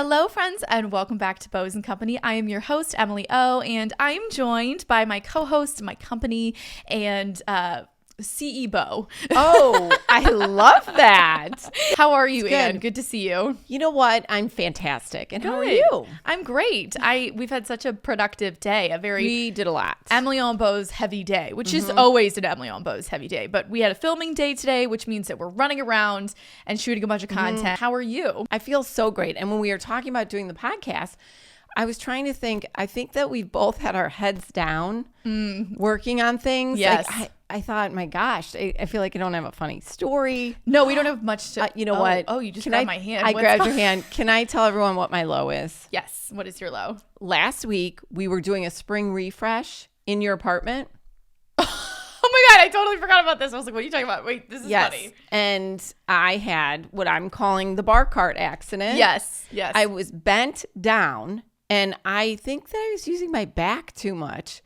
Hello, friends, and welcome back to Bows and Company. I am your host, Emily O, and I am joined by my co-host, my company, and CE Bo. Oh, I love that. How are you, It's Ann? good. Good to see you. You know what? I'm fantastic. And how are Good. you? I'm great. We've had such a productive day, We did a lot. Emily on Bo's heavy day, which is always an Emily on Bo's heavy day. But we had a filming day today, which means that we're running around and shooting a bunch of content. How are you? I feel so great. And when we were talking about doing the podcast, I was trying to think, I think that we've both had our heads down working on things. Yes. Like, I thought, my gosh, I feel like I don't have a funny story. No, we don't have much to... You know what? Oh, you just grabbed my hand. I What's grabbed your hand. Can I tell everyone what my low is? Yes. What is your low? Last week, we were doing a spring refresh in your apartment. Oh my God, I totally forgot about this. I was like, what are you talking about? Wait, this is funny. And I had what I'm calling the bar cart accident. Yes. I was bent down, and I think that I was using my back too much.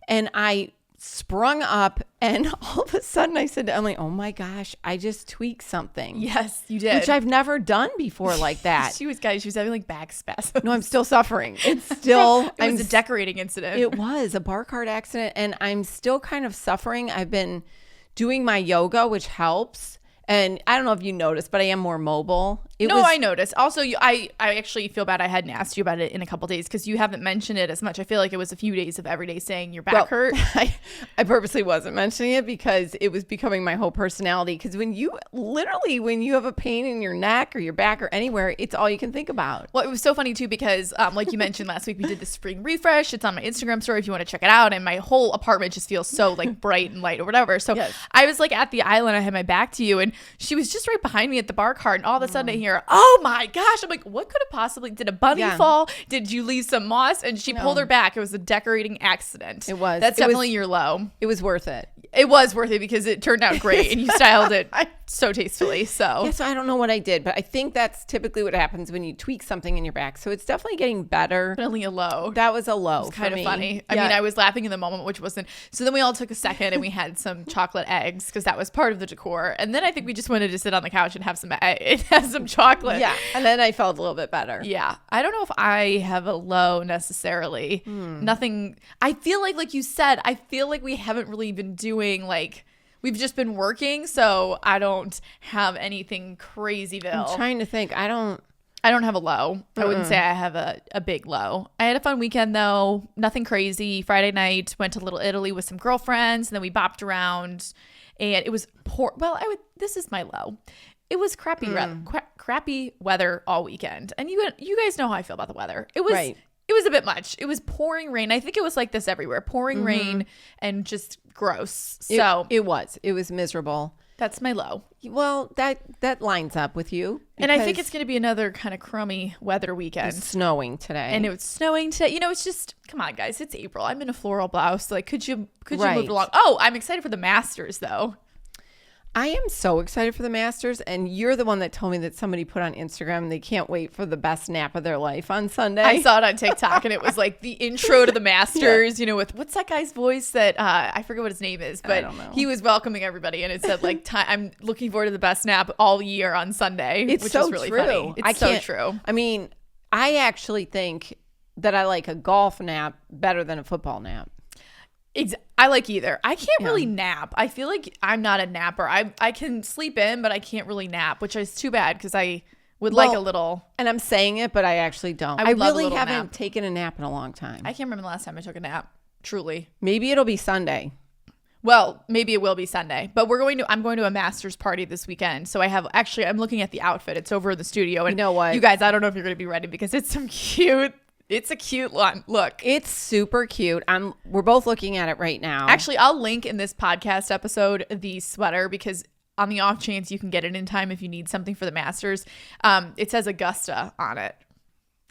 And I sprung up, and all of a sudden I said to Emily, oh my gosh, I just tweaked something. Yes, you did. Which I've never done before like that. She was having like back spasms. No, I'm still suffering. It's still... It was a decorating incident. It was a bar cart accident, and I'm still kind of suffering. I've been doing my yoga, which helps. And I don't know if you noticed, but I am more mobile. I noticed. Also, I actually feel bad I hadn't asked you about it in a couple days because you haven't mentioned it as much. I feel like it was a few days of every day saying your back hurt. I purposely wasn't mentioning it because it was becoming my whole personality. Because when you have a pain in your neck or your back or anywhere, it's all you can think about. Well, it was so funny too because like you mentioned last week, we did the spring refresh. It's on my Instagram story if you want to check it out. And my whole apartment just feels so like bright and light or whatever. So yes. I was like at the island. I had my back to you and she was just right behind me at the bar cart. And all of a sudden I hear, oh my gosh. I'm like, what could have possibly, did a bunny fall? Did you leave some moss? And she pulled her back. It was a decorating accident. It was. That's definitely your low. It was worth it. It was worth it because it turned out great and you styled it so tastefully. So yes, I don't know what I did, but I think that's typically what happens when you tweak something in your back. So it's definitely getting better. Definitely a low. That was a low. It's kind of funny. Yeah. I mean, I was laughing in the moment, which wasn't. So then we all took a second and we had some chocolate eggs because that was part of the decor. And then I think we just wanted to sit on the couch and have some chocolate. Yeah. And then I felt a little bit better. Yeah. I don't know if I have a low necessarily. Nothing. I feel like you said, I feel like we haven't really been doing we've just been working. So I don't have anything crazyville. I'm trying to think. I don't have a low. I wouldn't say I have a big low. I had a fun weekend though. Nothing crazy. Friday night, went to Little Italy with some girlfriends. And then we bopped around and it was poor. Well, this is my low. It was crappy weather all weekend. And you guys know how I feel about the weather. It was right. It was a bit much. It was pouring rain. I think it was like this everywhere. Pouring rain and just gross. So it was miserable. That's my low. Well, that lines up with you. And I think it's going to be another kind of crummy weather weekend. It's snowing today. And it was snowing today. You know, it's just, come on, guys. It's April. I'm in a floral blouse. Like, could you move it along? Oh, I'm excited for the Masters, though. I am so excited for the Masters, and you're the one that told me that somebody put on Instagram they can't wait for the best nap of their life on Sunday. I saw it on TikTok, and it was like the intro to the Masters, you know, with what's that guy's voice that I forget what his name is, but he was welcoming everybody, and it said like, I'm looking forward to the best nap all year on Sunday, which is really funny. It's so true. I mean, I actually think that I like a golf nap better than a football nap. I like either. I can't really nap. I feel like I'm not a napper. I can sleep in, but I can't really nap, which is too bad because I would like a little. And I'm saying it, but I actually don't. I really haven't taken a nap in a long time. I can't remember the last time I took a nap. Truly. Maybe it'll be Sunday. Well, maybe it will be Sunday, but I'm going to a Masters party this weekend. So I'm looking at the outfit. It's over in the studio. And you know what? You guys, I don't know if you're going to be ready because it's it's a cute look. It's super cute. We're both looking at it right now. Actually, I'll link in this podcast episode the sweater because on the off chance you can get it in time if you need something for the Masters. It says Augusta on it.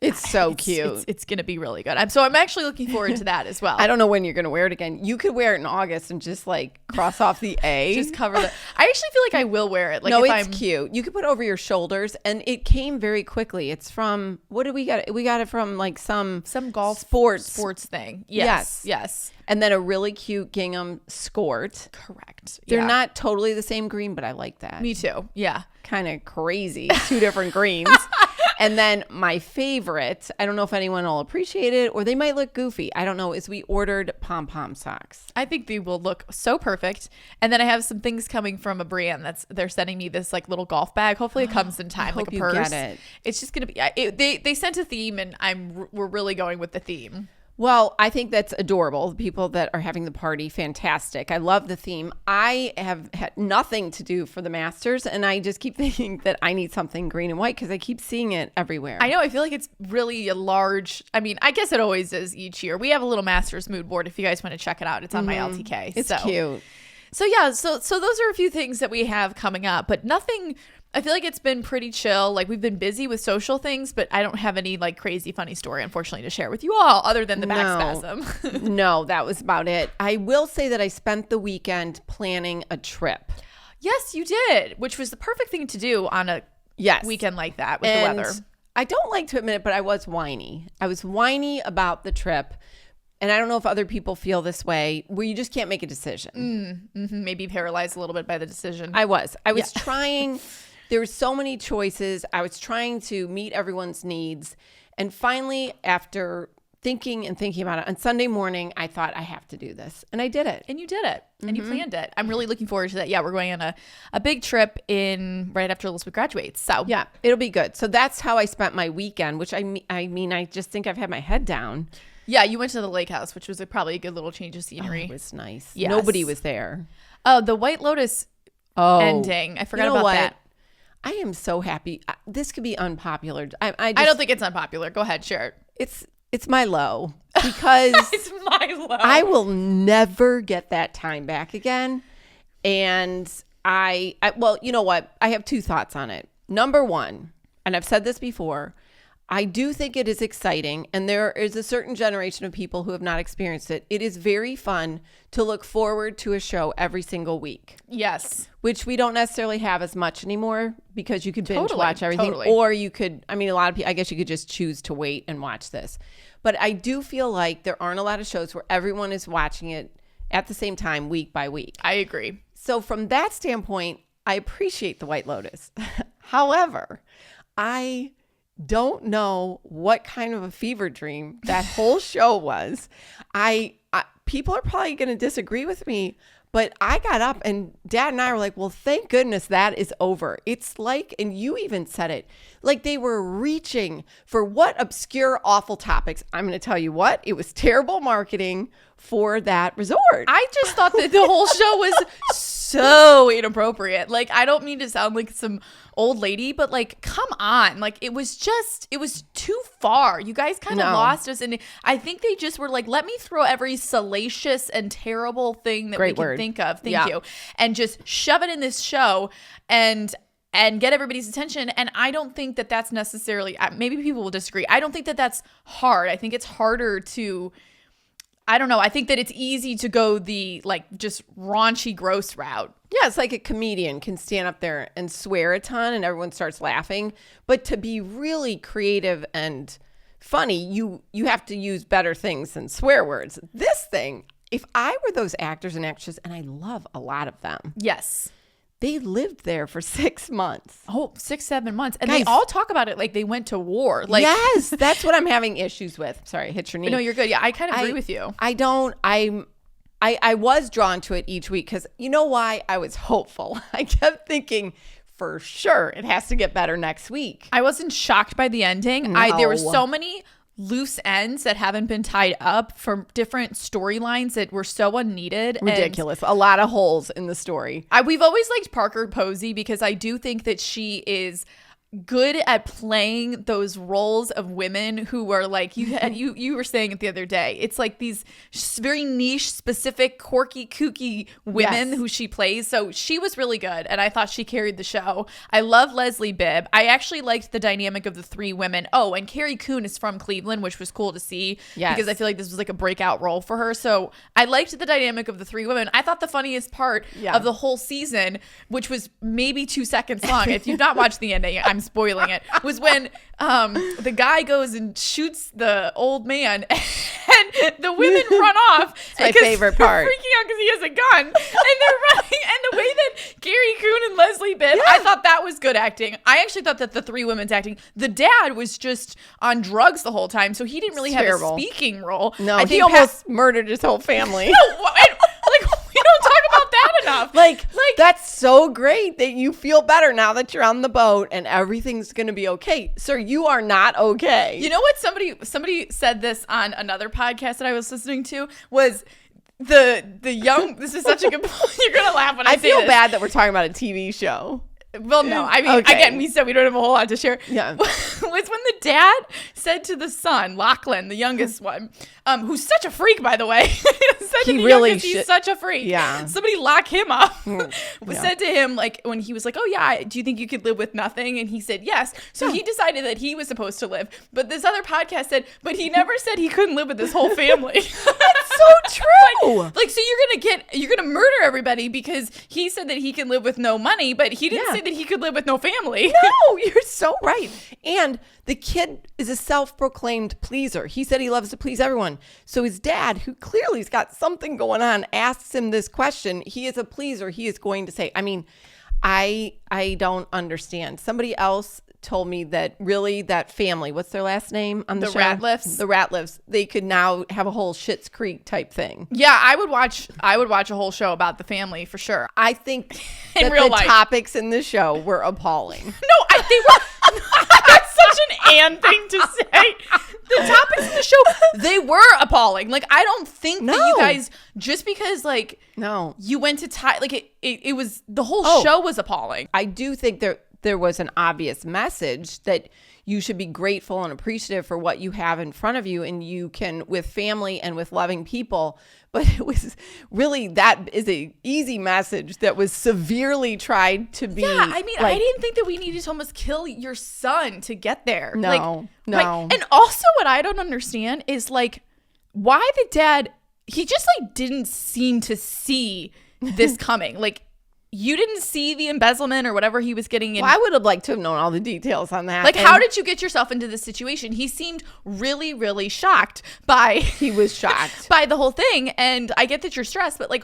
It's so cute. It's going to be really good. I'm actually looking forward to that as well. I don't know when you're going to wear it again. You could wear it in August and just like cross off the A. Just cover I actually feel like I will wear it. Like it's cute. You could put it over your shoulders, and it came very quickly. It's from, what did we get? We got it from like some golf sports thing. Yes. And then a really cute gingham skirt. Correct. They're not totally the same green, but I like that. Me too. Yeah. Kind of crazy. Two different greens. And then my favorite, I don't know if anyone will appreciate it or they might look goofy. I don't know, is we ordered pom-pom socks. I think they will look so perfect. And then I have some things coming from a brand they're sending me this like little golf bag. Hopefully it comes in time, like a purse. Get it. It's just gonna be. They sent a theme, and we're really going with the theme. Well, I think that's adorable. The people that are having the party, fantastic. I love the theme. I have had nothing to do for the Masters, and I just keep thinking that I need something green and white because I keep seeing it everywhere. I know. I feel like it's really a large. I mean, I guess it always is each year. We have a little Masters mood board if you guys want to check it out. It's on my LTK. It's cute. So yeah, so those are a few things that we have coming up, but nothing. I feel like it's been pretty chill. Like we've been busy with social things, but I don't have any like crazy funny story, unfortunately, to share with you all other than the back spasm. No, that was about it. I will say that I spent the weekend planning a trip. Yes, you did, which was the perfect thing to do on a weekend like that with the weather. I don't like to admit it, but I was whiny. I was whiny about the trip. And I don't know if other people feel this way, where you just can't make a decision. Maybe paralyzed a little bit by the decision. I was trying. There were so many choices. I was trying to meet everyone's needs. And finally, after thinking about it, on Sunday morning, I thought I have to do this. And I did it. And you did it. And you planned it. I'm really looking forward to that. Yeah, we're going on a big trip right after Elizabeth graduates. So yeah, it'll be good. So that's how I spent my weekend, which I mean, I just think I've had my head down. Yeah, you went to the lake house, which was probably a good little change of scenery. Oh, it was nice. Yes. Nobody was there. Oh, the White Lotus ending. I forgot about that. I am so happy. This could be unpopular. I don't think it's unpopular. Go ahead, share it. It's my low because it's my low. I will never get that time back again. And well, you know what? I have two thoughts on it. Number one, and I've said this before, I do think it is exciting, and there is a certain generation of people who have not experienced it. It is very fun to look forward to a show every single week. Yes. Which we don't necessarily have as much anymore because you could binge watch everything. Or you could, I mean, a lot of people, I guess you could just choose to wait and watch this. But I do feel like there aren't a lot of shows where everyone is watching it at the same time, week by week. I agree. So from that standpoint, I appreciate the White Lotus. However, I don't know what kind of a fever dream that whole show was. People are probably going to disagree with me, but I got up and Dad and I were like, well, thank goodness that is over. It's like, and you even said it, like they were reaching for what obscure, awful topics. I'm going to tell you what, it was terrible marketing for that resort. I just thought that the whole show was so inappropriate. Like, I don't mean to sound like some old lady, but like, come on. Like, it was too far. You guys kind of lost us. And I think they just were like, let me throw every salacious and terrible thing that we can think of. Thank you. And just shove it in this show and get everybody's attention. And I don't think that that's necessarily, maybe people will disagree. I don't think that that's hard. I think it's harder to, I don't know. I think that it's easy to go the like just raunchy, gross route. Yeah, it's like a comedian can stand up there and swear a ton and everyone starts laughing. But to be really creative and funny, you have to use better things than swear words. This thing, if I were those actors and actresses, and I love a lot of them. Yes. They lived there for 6 months. Oh, 6-7 months. And Guys, they all talk about it like they went to war. Like, yes, that's what I'm having issues with. Sorry, hit your knee. No, you're good. Yeah, I kind of agree with you. I was drawn to it each week because you know why? I was hopeful. I kept thinking, for sure, it has to get better next week. I wasn't shocked by the ending. No. There were so many loose ends that haven't been tied up from different storylines that were so unneeded. Ridiculous. A lot of holes in the story. We've always liked Parker Posey because I do think that she is good at playing those roles of women who are like you were saying it the other day. It's like these very niche, specific, quirky, kooky women who she plays. So she was really good, and I thought she carried the show. I love Leslie Bibb. I actually liked the dynamic of the three women. Oh, and Carrie Coon is from Cleveland, which was cool to see because I feel like this was like a breakout role for her. So I liked the dynamic of the three women. I thought the funniest part of the whole season, which was maybe 2 seconds long, if you've not watched the ending, I'm spoiling it, was when the guy goes and shoots the old man and the women run off. It's my favorite part. They're freaking out because he has a gun and they're running. And the way that Gary Coon and Leslie Bibb, I thought that was good acting. I actually thought that the three women's acting, the dad was just on drugs the whole time, so he didn't really have a speaking role. No, he almost murdered his whole family. No, we don't talk about that enough. Like that's so great that you feel better now that you're on the boat and everything's going to be okay. Sir, you are not okay. You know what? Somebody said this on another podcast that I was listening to was the young. This is such a good point. You're gonna laugh when I say feel this. bad that we're talking about a TV show. Well, no, I mean, again, we said we don't have a whole lot to share. Yeah. Was when the dad said to the son, Lachlan, the youngest one, who's such a freak, by the way, he's such a freak. Yeah. Somebody lock him up. Said to him, like, when he was like, oh, yeah, do you think you could live with nothing? And he said, yes. So he decided that he was supposed to live. But this other podcast said, but he never said he couldn't live with his whole family. That's so true. Like, so you're gonna murder everybody because he said that he can live with no money, but he didn't say that he could live with no family. No, you're so right. And the kid is a self-proclaimed pleaser. He said he loves to please everyone. So his dad, who clearly has got something going on, asks him this question. He is a pleaser. He is going to say, I mean, I don't understand. Somebody else told me that really that family, what's their last name on the show? Ratliffs. The Ratliffs. They could now have a whole Schitt's Creek type thing. Yeah, I would watch a whole show about the family for sure. I think in that real the life. topics in this show were appalling. No, they were. That's such an Ann thing to say. The topics in the show, they were appalling. Like, I don't think that you guys, just because like you went to it was the whole show was appalling. I do think there was an obvious message that you should be grateful and appreciative for what you have in front of you, and you can with family and with loving people. But it was really, that is a easy message that was severely tried to be. Yeah, I mean, I didn't think that we needed to almost kill your son to get there. No. And also what I don't understand is like why the dad, he just like didn't seem to see this coming. Like, you didn't see the embezzlement or whatever he was getting in. Well, I would have liked to have known all the details on that. Like, how did you get yourself into this situation? He seemed really, really shocked by... He was shocked. by the whole thing. And I get that you're stressed, but like,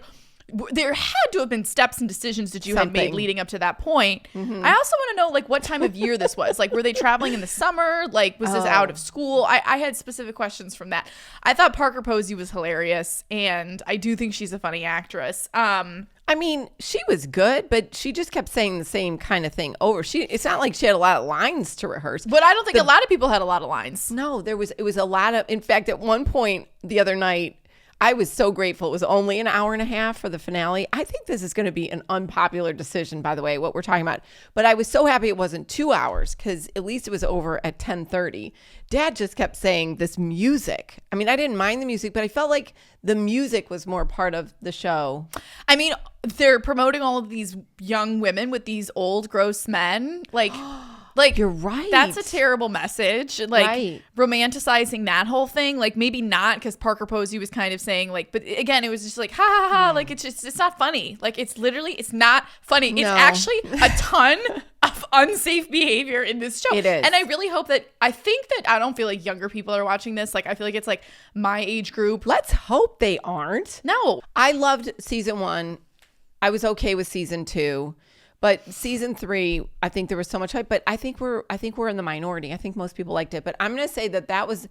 there had to have been steps and decisions that you had made leading up to that point. Mm-hmm. I also want to know, like, what time of year this was. Like, were they traveling in the summer? Like, was this out of school? I had specific questions from that. I thought Parker Posey was hilarious, and I do think she's a funny actress. I mean, she was good, but she just kept saying the same kind of thing over. It's not like she had a lot of lines to rehearse. But I don't think a lot of people had a lot of lines. No, it was a lot of, in fact, at one point the other night, I was so grateful. It was only an hour and a half for the finale. I think this is going to be an unpopular decision, by the way, what we're talking about. But I was so happy it wasn't 2 hours, because at least it was over at 10:30. Dad just kept saying this music. I mean, I didn't mind the music, but I felt like the music was more part of the show. I mean, they're promoting all of these young women with these old, gross men. Like, you're right. That's a terrible message. Like, romanticizing that whole thing. Like, maybe not, because Parker Posey was kind of saying, like, but again, it was just like, ha ha ha. Like, it's not funny. Like, it's not funny. No. It's actually a ton of unsafe behavior in this show. It is. And I really hope that, I don't feel like younger people are watching this. Like, I feel like it's like my age group. Let's hope they aren't. No. I loved season 1. I was okay with season 2. But season 3, I think there was so much hype. But I think we're in the minority. I think most people liked it. But I'm going to say that was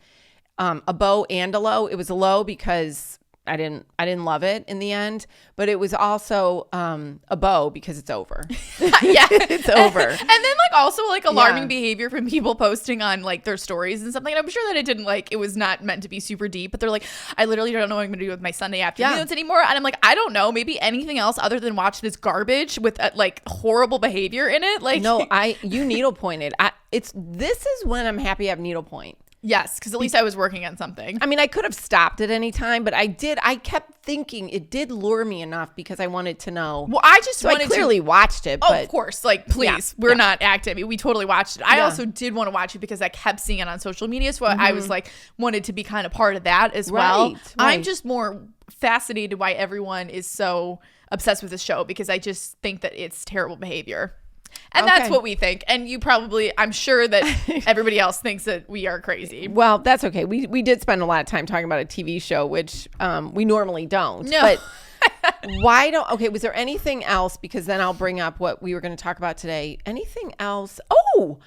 a bow and a low. It was a low because I didn't love it in the end. But it was also a bow because it's over. Yeah, it's over. And then like also like alarming behavior from people posting on like their stories and something. And I'm sure that it was not meant to be super deep. But they're like, I literally don't know what I'm going to do with my Sunday afternoons anymore. And I'm like, I don't know. Maybe anything else other than watch this garbage with like horrible behavior in it. Like, no, you needle pointed. This is when I'm happy I have needlepoint. Yes, because at least I was working on something. I mean, I could have stopped at any time, but I kept thinking it did lure me enough because I wanted to know. Well, I clearly watched it. Oh, but, of course. Like, please, we're not acting. I mean, we totally watched it. I also did want to watch it because I kept seeing it on social media. So I was like, wanted to be kind of part of that as well. Right. I'm just more fascinated why everyone is so obsessed with this show, because I just think that it's terrible behavior. And that's what we think. And you probably, I'm sure that everybody else thinks that we are crazy. Well, that's okay. We did spend a lot of time talking about a TV show, which we normally don't. No. But Okay, was there anything else? Because then I'll bring up what we were going to talk about today. Anything else? Oh,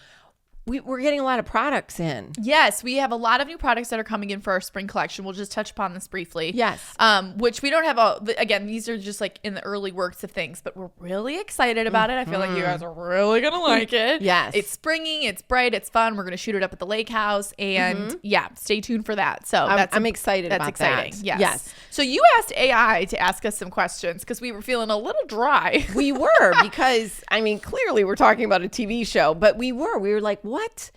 we're getting a lot of products in. Yes, we have a lot of new products that are coming in for our spring collection. We'll just touch upon this briefly. Yes. Which we don't have again, these are just like in the early works of things, but we're really excited about it. I feel like you guys are really going to like it. Yes. It's springy, it's bright, it's fun. We're going to shoot it up at the lake house and stay tuned for that. So I'm excited about exciting. that. Yes. So you asked AI to ask us some questions because we were feeling a little dry. We were because, I mean, clearly we're talking about a TV show, but we were like, what?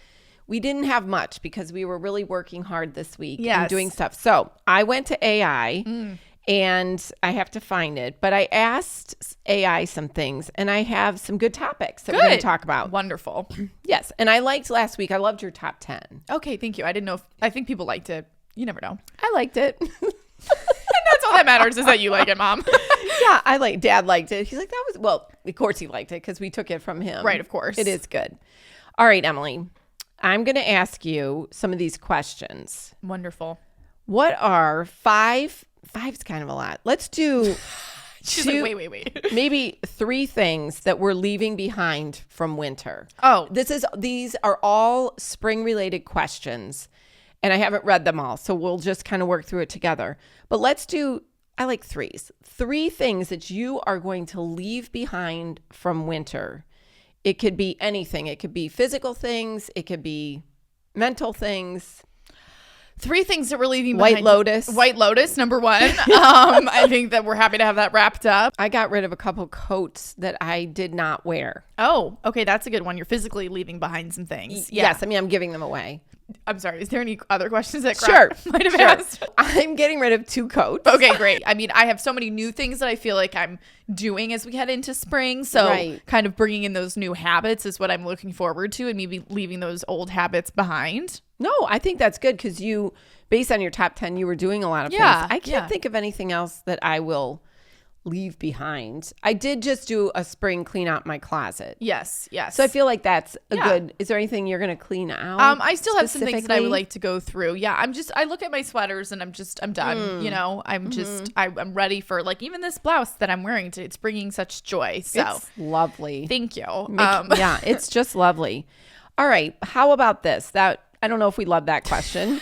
We didn't have much because we were really working hard this week and doing stuff. So I went to AI and I have to find it, but I asked AI some things and I have some good topics that we're going to talk about. Wonderful. Yes. And I liked last week. I loved your top 10. Okay. Thank you. I didn't know I think people liked it. You never know. I liked it. That's all that matters is that you like it, Mom. Yeah. Dad liked it. He's like, well, of course he liked it because we took it from him. Right. Of course. It is good. All right, Emily. I'm going to ask you some of these questions. Wonderful. What are five's kind of a lot. Let's do She's like, wait. Maybe 3 things that we're leaving behind from winter. Oh. These are all spring related questions and I haven't read them all. So we'll just kind of work through it together. But I like 3s. 3 things that you are going to leave behind from winter. It could be anything. It could be physical things. It could be mental things. 3 things that we're leaving behind. White Lotus, number 1. I think that we're happy to have that wrapped up. I got rid of a couple coats that I did not wear. Oh, okay. That's a good one. You're physically leaving behind some things. Yeah. Yes. I mean, I'm giving them away. I'm sorry. Is there any other questions that Sure. might have asked? I'm getting rid of 2 coats. Okay, great. I mean, I have so many new things that I feel like I'm doing as we head into spring. So kind of bringing in those new habits is what I'm looking forward to and maybe leaving those old habits behind. No, I think that's good because based on your top 10, you were doing a lot of things. I can't think of anything else that I will leave behind. I did just do a spring clean out my closet. Yes. So I feel like that's a good. Is there anything you're going to clean out? I still have some things that I would like to go through. Yeah, I look at my sweaters and I'm done. You know, I'm ready for like even this blouse that I'm wearing. It's bringing such joy. So it's lovely. Thank you. Yeah, it's just lovely. All right, how about this? I don't know if we love that question.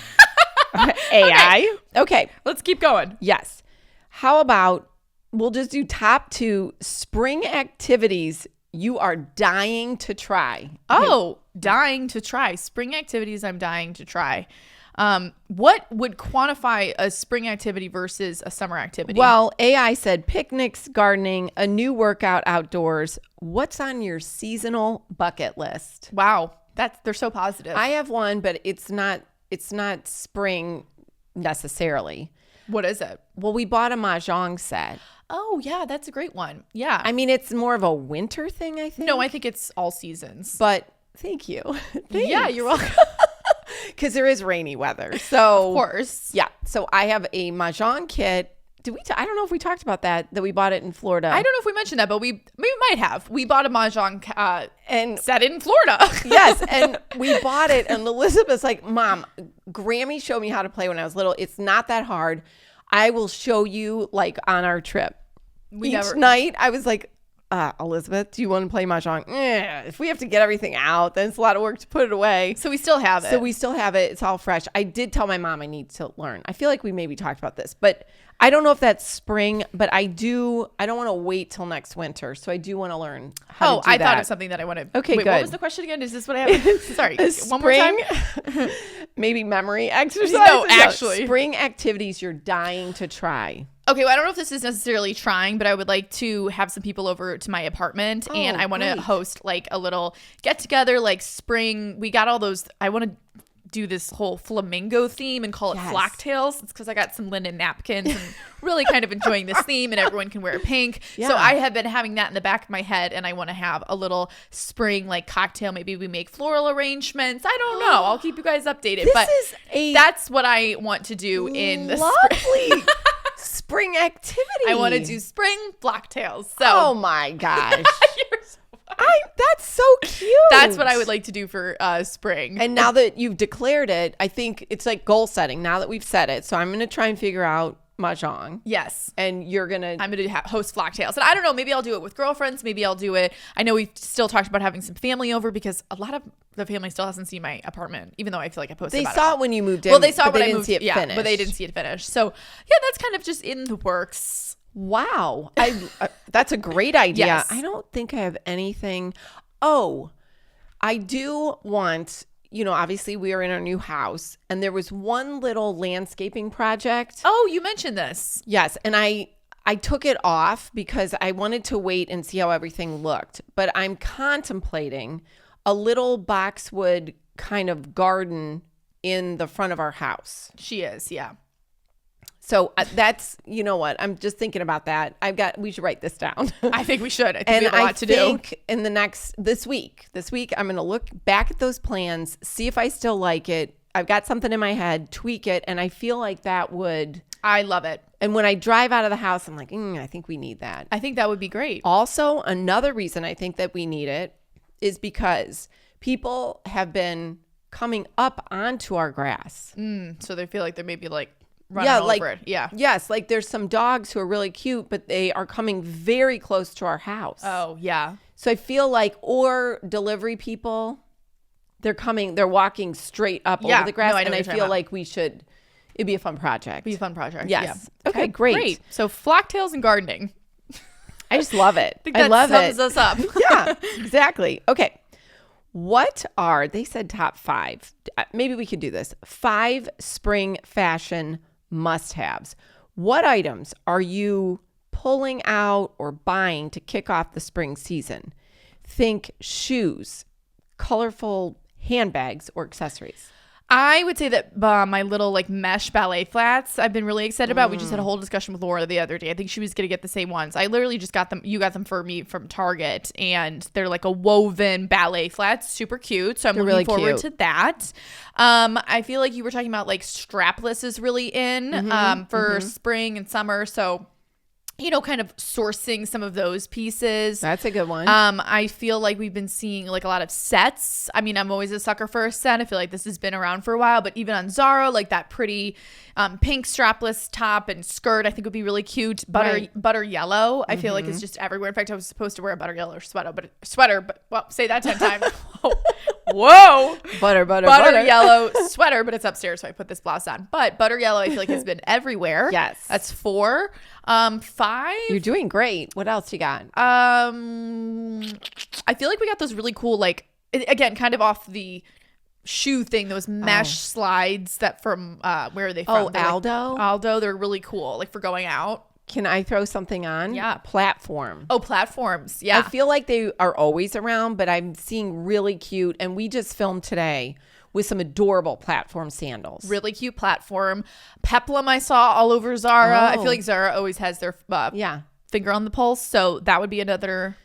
AI. Okay, let's keep going. Yes. How about we'll just do top 2 spring activities you are dying to try. Oh, dying to try. Spring activities I'm dying to try. What would quantify a spring activity versus a summer activity? Well, AI said picnics, gardening, a new workout outdoors. What's on your seasonal bucket list? Wow. They're so positive. I have one, but it's not spring necessarily. What is it? Well, we bought a mahjong set. Oh, yeah, that's a great one. Yeah. I mean, it's more of a winter thing, I think. No, I think it's all seasons. But thank you. Yeah, you're welcome. Because there is rainy weather. So, of course. Yeah. So I have a mahjong kit. I don't know if we talked about that we bought it in Florida. I don't know if we mentioned that, but we might have. We bought a mahjong and set it in Florida. Yes, and we bought it, and Elizabeth's like, Mom, Grammy showed me how to play when I was little. It's not that hard. I will show you like on our trip. Each night, I was like, Elizabeth, do you want to play mahjong? If we have to get everything out, then it's a lot of work to put it away. So we still have it. It's all fresh. I did tell my mom I need to learn. I feel like we maybe talked about this, but I don't know if that's spring, but I don't want to wait till next winter. So I do want to learn how to do that. I thought of something that I wanted. Okay, good. What was the question again? Is this what I have? Sorry. One more time. Maybe memory exercise. No, actually. Spring activities you're dying to try. Okay, well, I don't know if this is necessarily trying, but I would like to have some people over to my apartment and I want to host like a little get together, like spring. We got all those. I want to do this whole flamingo theme and call it Flocktails. It's because I got some linen napkins and really kind of enjoying this theme and everyone can wear pink. Yeah. So I have been having that in the back of my head and I want to have a little spring like cocktail. Maybe we make floral arrangements. I don't know. I'll keep you guys updated. That's what I want to do in the spring. Spring activity. I want to do spring Flocktails. So, oh my gosh. That's so cute. That's what I would like to do for spring. And now that you've declared it, I think it's like goal setting now that we've set it. So I'm going to try and figure out mahjong. Yes. And you're going to... I'm going to host flock tales. And I don't know, maybe I'll do it with girlfriends. Maybe I'll do it. I know we've still talked about having some family over because a lot of the family still hasn't seen my apartment, even though I feel like I posted They about saw it. it when you moved in. Well, they saw but when they I didn't moved. see it finished. But they didn't see it finished. So yeah, that's kind of just in the works. Wow. That's a great idea. Yes. I don't think I have anything. Oh, I do want, obviously we are in our new house and there was one little landscaping project. Oh, you mentioned this. Yes. And I took it off because I wanted to wait and see how everything looked. But I'm contemplating a little boxwood kind of garden in the front of our house. She is, yeah. So that's, you know what? I'm just thinking about that. We should write this down. I think we should. I think And we have a lot to do. I think in this week, I'm going to look back at those plans, see if I still like it. I've got something in my head, tweak it. And I feel like that would. I love it. And when I drive out of the house, I'm like, I think we need that. I think that would be great. Also, another reason I think that we need it is because people have been coming up onto our grass. So they feel like they're maybe like running all over it. Yeah. Yes. Like there's some dogs who are really cute, but they are coming very close to our house. Oh, yeah. So I feel like, or delivery people, they're walking straight up over the grass. No, I know and what I you're talking feel about. like it'd be a fun project. Be a fun project. Yes. Yeah. Okay, great. So flock tails and gardening. I just love it. I think that love sums it. us up. Yeah, exactly. Okay. They said top 5. Maybe we could do this. 5 spring fashion must-haves. What items are you pulling out or buying to kick off the spring season? Think shoes, colorful handbags, or accessories. I would say that my little like mesh ballet flats I've been really excited about. We just had a whole discussion with Laura the other day. I think she was going to get the same ones. I literally just got them. You got them for me from Target, and they're like a woven ballet flats. Super cute. So I'm looking really forward cute. to that. I feel like you were talking about like strapless is really in for spring and summer. So kind of sourcing some of those pieces. That's a good one. I feel like we've been seeing like a lot of sets. I mean, I'm always a sucker for a set. I feel like this has been around for a while, but even on Zara, like that pretty pink strapless top and skirt, I think would be really cute. Butter yellow. I feel like it's just everywhere. In fact, I was supposed to wear a butter yellow sweater, but well, say that 10 times. Whoa. Butter yellow sweater, but it's upstairs, so I put this blouse on. But butter yellow, I feel like has been everywhere. Yes. That's 4. 5. You're doing great. What else you got? I feel like we got those really cool, like, again, kind of off the shoe thing, those mesh slides that from, where are they from? They're Aldo? Aldo. They're really cool, like for going out. Can I throw something on? Yeah. Platform. Oh, platforms. Yeah. I feel like they are always around, but I'm seeing really cute. And we just filmed today with some adorable platform sandals. Really cute platform. Peplum I saw all over Zara. I feel like Zara always has their finger on the pulse. So that would be another.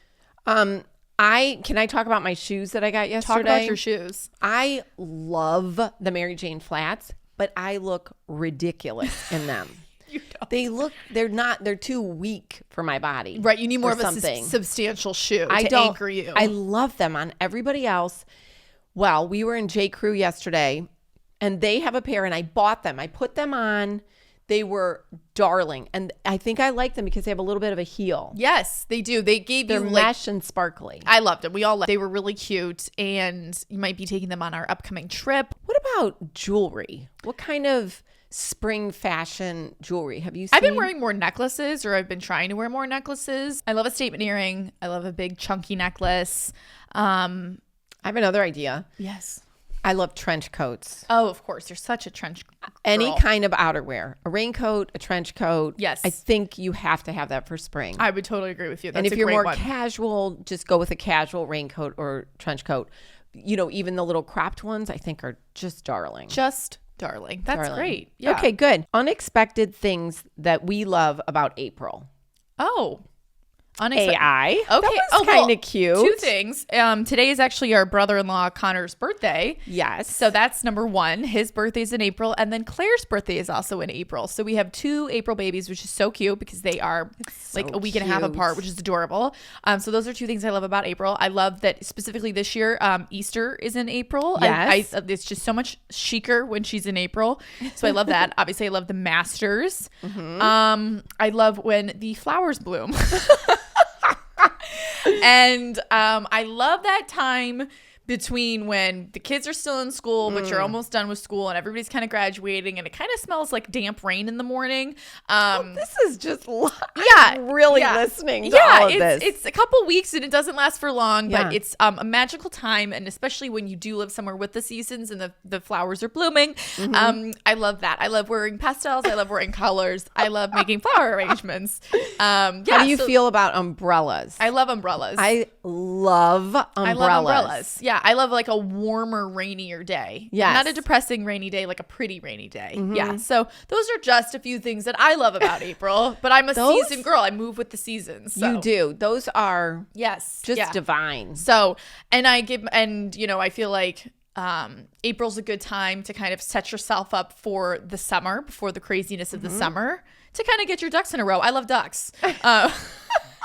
Can I talk about my shoes that I got yesterday? Talk about your shoes. I love the Mary Jane flats, but I look ridiculous in them. You don't. They're too weak for my body. Right. You need more of something. A substantial shoe to anchor you. I love them on everybody else. Well, we were in J. Crew yesterday and they have a pair and I bought them. I put them on. They were darling. And I think I like them because they have a little bit of a heel. Yes, they do. They gave They're you mesh and sparkly. I loved them. We all loved them. They were really cute, and you might be taking them on our upcoming trip. What about jewelry? What kind of spring fashion jewelry have you seen? I've been wearing more necklaces, or I've been trying to wear more necklaces. I love a statement earring. I love a big chunky necklace. I have another idea. Yes. I love trench coats. Oh, of course. You're such a trench girl. Any kind of outerwear. A raincoat, a trench coat. Yes. I think you have to have that for spring. I would totally agree with you. That's and if a you're great more one. casual, just go with a casual raincoat or trench coat. Even the little cropped ones, I think are just darling. Just darling. That's great. Yeah. Okay, good. Unexpected things that we love about April. Oh, AI. Okay. That was kind of cute. Two things. Today is actually our brother-in-law Connor's birthday. Yes. So that's number one. His birthday's in April, and then Claire's birthday is also in April. So we have two April babies, which is so cute because they are like a week and a half apart, which is adorable. So those are two things I love about April. I love that specifically this year, Easter is in April. Yes. It's just so much chicer when she's in April. So I love that. Obviously, I love the Masters. I love when the flowers bloom. And I love that time between when the kids are still in school, but you're almost done with school and everybody's kind of graduating and it kind of smells like damp rain in the morning. This is just I'm really listening to all of this. It's a couple weeks and it doesn't last for long, but it's a magical time. And especially when you do live somewhere with the seasons and the flowers are blooming. I love that. I love wearing pastels. I love wearing colors. I love making flower arrangements. How do you feel about umbrellas? I love umbrellas. I love umbrellas. Yeah, I love like a warmer, rainier day. Yes. Not a depressing rainy day, like a pretty rainy day. Yeah. So those are just a few things that I love about April. But I'm a season girl. I move with the seasons. So. You do. Those are just divine. So, I feel like April's a good time to kind of set yourself up for the summer, before the craziness of the summer, to kind of get your ducks in a row. I love ducks.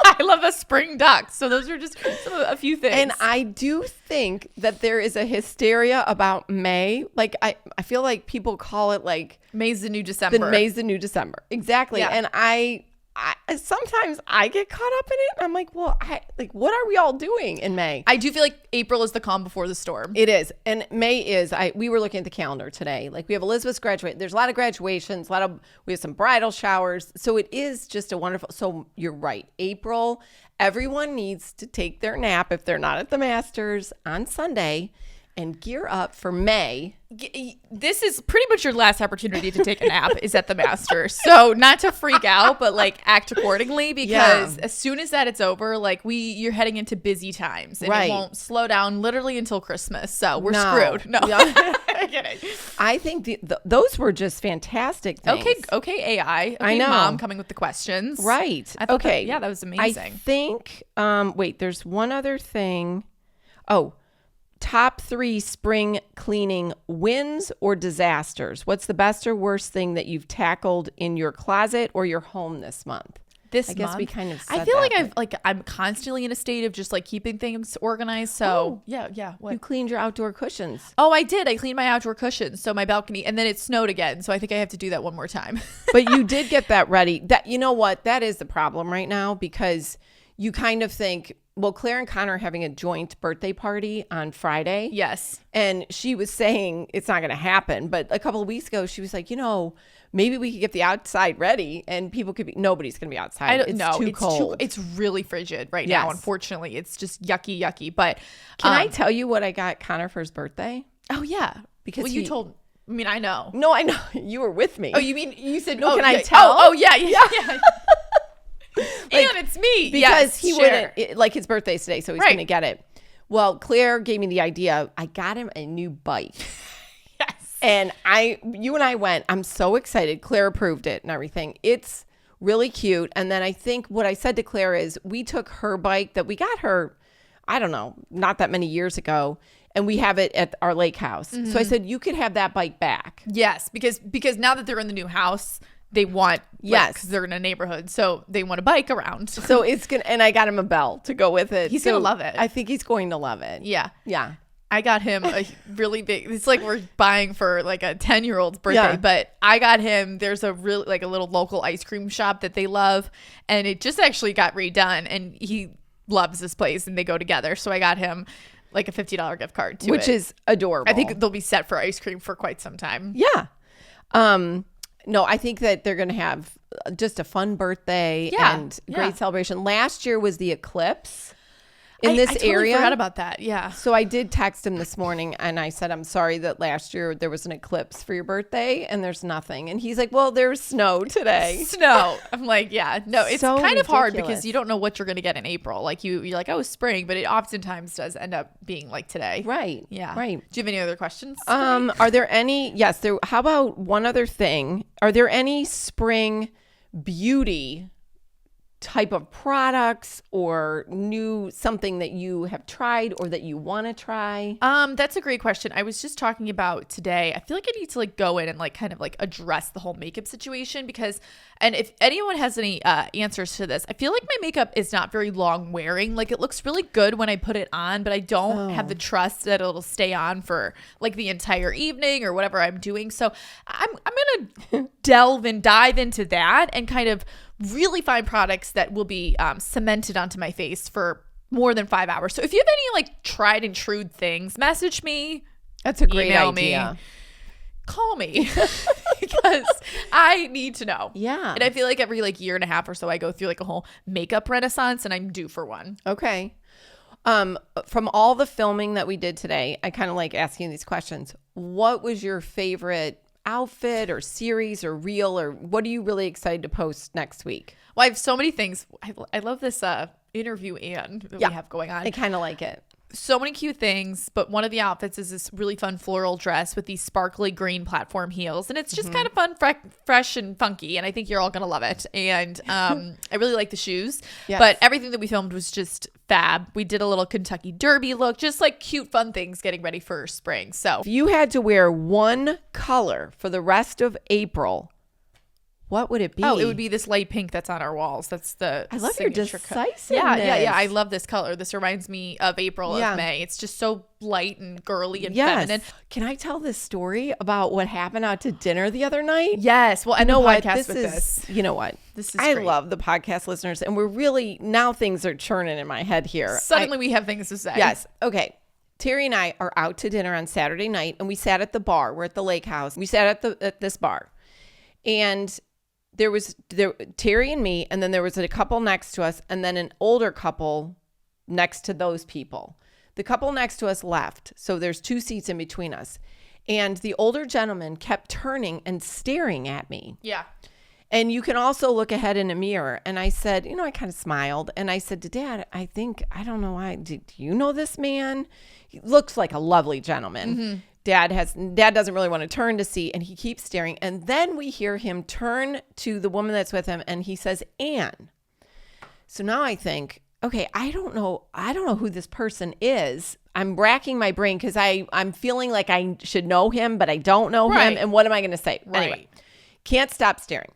I love a spring duck. So those are just a few things. And I do think that there is a hysteria about May. Like I feel like people call it like May's the new December. May's the new December. Exactly. Yeah. And I sometimes I get caught up in it. I'm like, well, what are we all doing in May? I do feel like April is the calm before the storm. It is. And May is, we were looking at the calendar today. Like we have Elizabeth's graduate. There's a lot of graduations, we have some bridal showers. So it is just a wonderful, so you're right. April, everyone needs to take their nap if they're not at the Masters on Sunday and gear up for May. This is pretty much your last opportunity to take a nap is at the Masters. So not to freak out, but like act accordingly, because as soon as it's over, like you're heading into busy times and it won't slow down literally until Christmas. So we're screwed. No, I'm kidding. I think those were just fantastic things. Okay, AI. Okay, I know. Mom coming with the questions. Right. Okay. That was amazing. I think, wait, there's one other thing. Oh, top 3 spring cleaning wins or disasters. What's the best or worst thing that you've tackled in your closet or your home this month? I guess we kind of said I feel that, like I'm constantly in a state of just like keeping things organized. So yeah. What? You cleaned your outdoor cushions. Oh, I did. I cleaned my outdoor cushions. So my balcony, and then it snowed again. So I think I have to do that one more time. But you did get that ready. You know what? That is the problem right now, because you kind of think, well, Claire and Connor are having a joint birthday party on Friday. Yes. And she was saying it's not going to happen. But a couple of weeks ago, she was like, maybe we could get the outside ready and nobody's going to be outside. It's too cold. It's really frigid right now. Unfortunately, it's just yucky. But can I tell you what I got Connor for his birthday? Oh, yeah. Because you told, I know. No, I know. You were with me. Oh, you mean, you said, no, can I tell? Oh, yeah. And it's me. Because he wouldn't, like his birthday's today, so he's going to get it. Well, Claire gave me the idea. I got him a new bike. Yes. And you and I went, I'm so excited. Claire approved it and everything. It's really cute. And then I think what I said to Claire is we took her bike that we got her, I don't know, not that many years ago, and we have it at our lake house. So I said, you could have that bike back. Yes, because now that they're in the new house, they want, because they're in a neighborhood, so they want a bike around. So it's gonna, and I got him a bell to go with it. He's gonna love it. I think he's going to love it. Yeah. I got him a really big, it's like we're buying for like a 10-year-old's birthday, but I got him, there's a really like a little local ice cream shop that they love, and it just actually got redone, and he loves this place and they go together. So I got him like a $50 gift card to which is adorable. I think they'll be set for ice cream for quite some time. Yeah. No, I think that they're going to have just a fun birthday and great celebration. Last year was the eclipse in this area. I forgot about that. Yeah. So I did text him this morning and I said, I'm sorry that last year there was an eclipse for your birthday and there's nothing. And he's like, well, there's snow today. Snow. I'm like, yeah, no, it's so kind of hard ridiculous. because you don't know what you're going to get in April. Like you're like, oh, spring, but it oftentimes does end up being like today. Right. Yeah. Right. Do you have any other questions? Are there any? Yes. How about one other thing? Are there any spring beauty type of products or something that you have tried or that you want to try? That's a great question. I was just talking about today. I feel like I need to like go in and like kind of like address the whole makeup situation because, and if anyone has any answers to this, I feel like my makeup is not very long wearing. Like it looks really good when I put it on, but I don't have the trust that it'll stay on for like the entire evening or whatever I'm doing. So I'm gonna dive into that and kind of really find products that will be cemented onto my face for more than 5 hours. So if you have any like tried and true things, message me. That's a great Me, idea. call me because I need to know. Yeah. And I feel like every like year and a half or so I go through like a whole makeup renaissance and I'm due for one. Okay. From all the filming that we did today, I kind of like asking these questions. What was your favorite outfit or series or reel, or what are you really excited to post next week? Well, I have so many things. I love this interview that we have going on. I kind of like it. So many cute things, but one of the outfits is this really fun floral dress with these sparkly green platform heels, and it's just kind of fun, fresh and funky, and I think you're all gonna love it. And I really like the shoes, but everything that we filmed was just fab. We did a little Kentucky Derby look, just like cute fun things getting ready for spring. So if you had to wear one color for the rest of April, what would it be? Oh, it would be this light pink that's on our walls. That's the I love your decisiveness. Yeah. I love this color. This reminds me of April of May. It's just so light and girly and feminine. Can I tell this story about what happened out to dinner the other night? Yes. Well, I know what this. You know what? This is I great. love the podcast listeners, and we're really now things are churning in my head here. Suddenly we have things to say. Yes. Okay. Terry and I are out to dinner on Saturday night, and we sat at the bar. We're at the lake house. We sat at this bar, and there was Terry and me, and then there was a couple next to us, and then an older couple next to those people. The couple next to us left, so there's 2 seats in between us. And the older gentleman kept turning and staring at me. Yeah. And you can also look ahead in a mirror. And I said, I kind of smiled. And I said to Dad, I don't know why. Do you know this man? He looks like a lovely gentleman. Mm-hmm. Dad doesn't really want to turn to see, and he keeps staring. And then we hear him turn to the woman that's with him, and he says, Anne. So now I think, okay, I don't know who this person is. I'm racking my brain because I'm feeling like I should know him, but I don't know him. And what am I going to say? Right. Anyway, can't stop staring.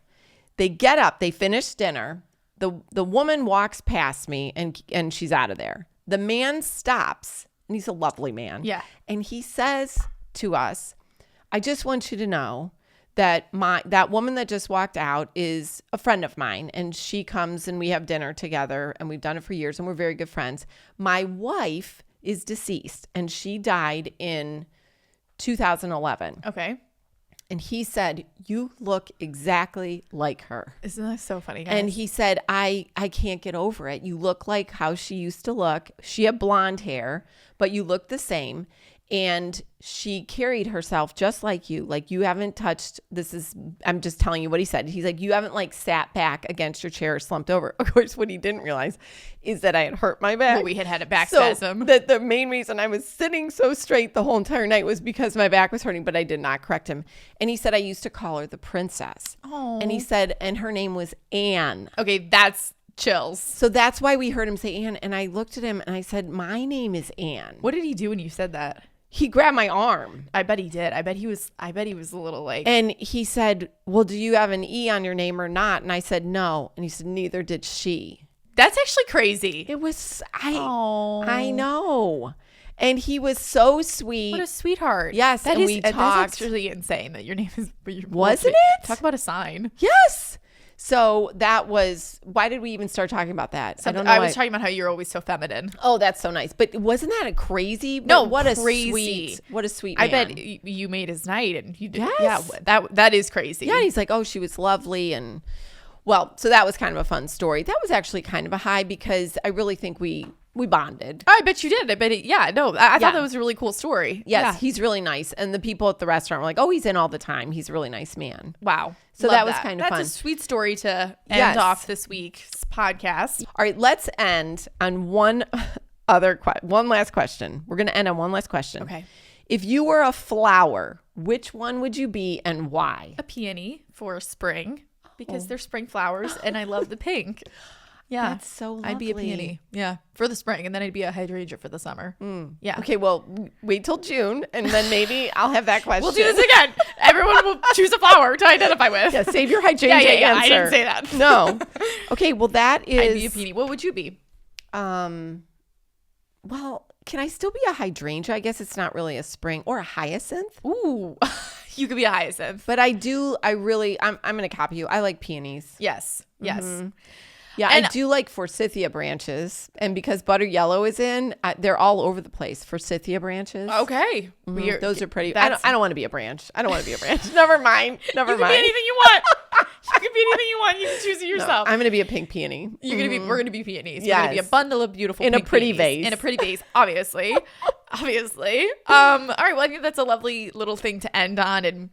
They get up, they finish dinner. The woman walks past me, and she's out of there. The man stops, and he's a lovely man. Yeah. And he says to us, I just want you to know that that woman that just walked out is a friend of mine, and she comes and we have dinner together, and we've done it for years, and we're very good friends. My wife is deceased, and she died in 2011. Okay. And he said, you look exactly like her. Isn't that so funny, guys? And he said, I can't get over it. You look like how she used to look. She had blonde hair, but you look the same. And she carried herself just like you. Like, you haven't touched, I'm just telling you what he said. He's like, you haven't like sat back against your chair or slumped over. Of course, what he didn't realize is that I had hurt my back. Well, we had a back spasm. That the main reason I was sitting so straight the whole entire night was because my back was hurting, but I did not correct him. And he said, I used to call her the princess. Oh. And he said, and her name was Anne. Okay, that's chills. So that's why we heard him say Anne. And I looked at him and I said, my name is Anne. What did he do when you said that? He grabbed my arm. I bet he did. I bet he was a little like. And he said, well, do you have an E on your name or not? And I said, no. And he said, neither did she. That's actually crazy. It was, Oh. I know. And he was so sweet. What a sweetheart. Yes. That and is, we that's talked. actually insane that your name is. Wasn't it? Talk about a sign. Yes. So that was, why did we even start talking about that? I don't know. I was talking about how you're always so feminine. Oh, that's so nice. But wasn't that a crazy? No, what crazy. What a sweet man. I bet you made his night, and you did. Yes. Yeah, that is crazy. Yeah, he's like, oh, she was lovely. And well, so that was kind of a fun story. That was actually kind of a high because I really think we bonded. I bet you did. I bet I thought that was a really cool story. Yes, he's really nice. And the people at the restaurant were like, oh, he's in all the time. He's a really nice man. Wow. So that was kind of fun. That's a sweet story to end off this week's podcast. All right, let's end on one last question. We're going to end on one last question. Okay. If you were a flower, which one would you be and why? A peony for spring because they're spring flowers and I love the pink. Yeah. That's so lovely. I'd be a peony. Yeah. For the spring. And then I'd be a hydrangea for the summer. Yeah. Okay, well, wait till June, and then maybe I'll have that question. We'll do this again. Everyone will choose a flower to identify with. Yeah, save your hydrangea yeah. answer. I didn't say that. No. Okay, well, that is... I'd be a peony. What would you be? Well, can I still be a hydrangea? I guess it's not really a spring, or a hyacinth. Ooh. You could be a hyacinth. But I'm going to copy you. I like peonies. Yes. Yes. Yeah, And- I do like forsythia branches. And because butter yellow is in, they're all over the place. Forsythia branches. Okay. Those are pretty. That's- I don't want to be a branch. I don't want to be a branch. Never mind. Never You can mind. be anything you want. You can be anything you want. You can choose it No, yourself. I'm going to be a pink peony. We're gonna be peonies. We're gonna be a Yes. bundle of beautiful In a pink pretty peonies. vase. In a pretty vase, obviously. Obviously. All right. Well, I think that's a lovely little thing to end on. And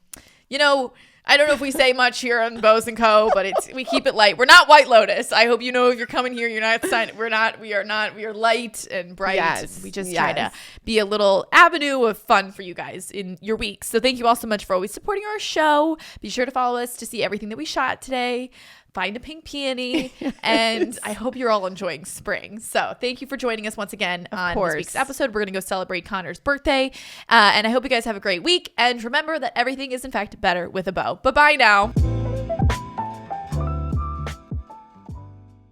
I don't know if we say much here on Bows and Co, but we keep it light. We're not White Lotus. I hope you know if you're coming here, you're not signing. We are light and bright. Yes. And we just try to be a little avenue of fun for you guys in your week. So thank you all so much for always supporting our show. Be sure to follow us to see everything that we shot today. Find a pink peony. And I hope you're all enjoying spring. So thank you for joining us once again on this week's episode. We're going to go celebrate Connor's birthday. And I hope you guys have a great week. And remember that everything is, in fact, better with a bow. Bye-bye now.